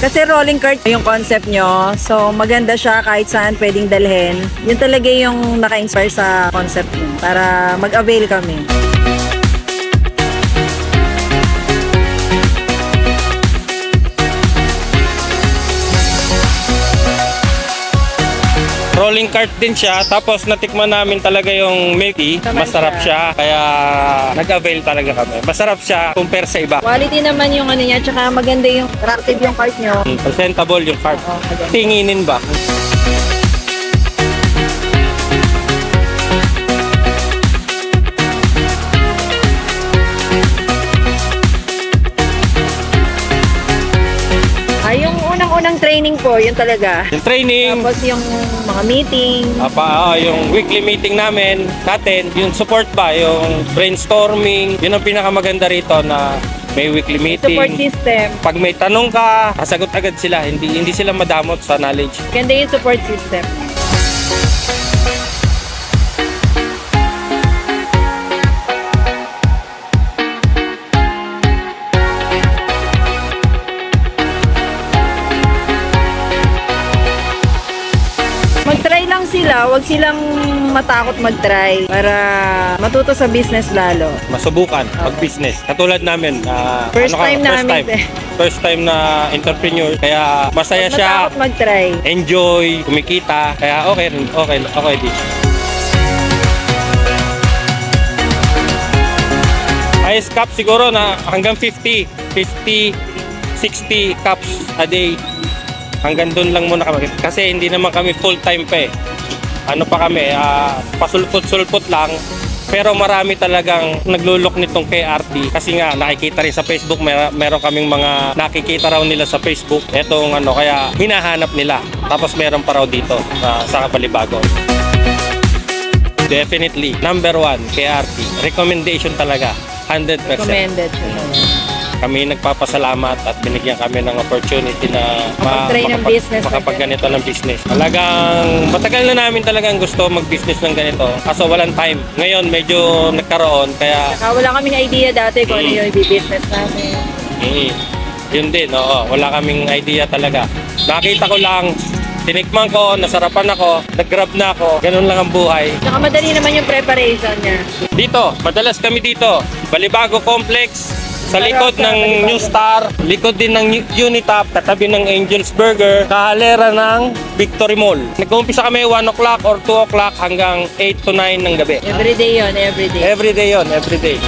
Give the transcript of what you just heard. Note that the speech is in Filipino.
Kasi rolling cart yung concept nyo. So, maganda siya kahit saan pwedeng dalhin. Yun talaga yung naka-inspire sa concept nyo para mag-avail kami. Rolling cart din siya, tapos natikman namin talaga yung milk tea. Masarap siya, kaya nag-avail talaga kami. Masarap siya compare sa iba. Quality naman yung ano niya, tsaka maganda yung attractive yung cart nyo. Presentable yung cart. Tinginin ba? Yung unang-unang training po, yun talaga. Yung training. Tapos yung mga meeting. Yung weekly meeting namin, yung support ba, yung brainstorming, yun ang pinakamaganda rito na may weekly meeting. Support system. Pag may tanong ka, sasagot agad sila. Hindi sila madamot sa knowledge. Ganda yung support system. Mag-try lang sila, wag silang matakot mag-try para matuto sa business lalo. Masubukan mag-business. Katulad namin, First time namin. First time na entrepreneur, kaya masaya Wag siya. matakot mag-try. Enjoy, kumikita, kaya okay din. Highest cup siguro na hanggang 50, 60 cups a day. Hanggang doon lang muna kami. Kasi hindi naman kami full-time pa eh. Ano pa kami, pasulpot-sulpot lang. Pero marami talagang naglulok nitong KRT. Kasi nga, nakikita rin sa Facebook, meron kaming mga nakikita raw nila sa Facebook. Etong kaya hinahanap nila. Tapos meron pa raw dito sa Balibago. Definitely, number 1, KRT. Recommendation talaga, 100%. Recommended siya. Kami nagpapasalamat at binigyan kami ng opportunity na makapagganito ng business. Talagang matagal na namin talagang gusto mag-business ng ganito. Kaso walang time. Ngayon medyo nagkaroon kaya... Saka wala kaming idea dati kung ano yung i-business namin. Yun din, oo. Wala kaming idea talaga. Nakita ko lang, tinikman ko, nasarapan ako, nag-grab na ako, ganun lang ang buhay. Saka madali naman yung preparation niya. Dito, madalas kami dito, Balibago Complex, sa likod ng New Star, likod din ng Unitap, katabi ng Angel's Burger, kahalera ng Victory Mall. Nag-uumpisa kami 1 o'clock or 2 o'clock hanggang 8 to 9 ng gabi. Everyday yun, everyday. Everyday yun, everyday.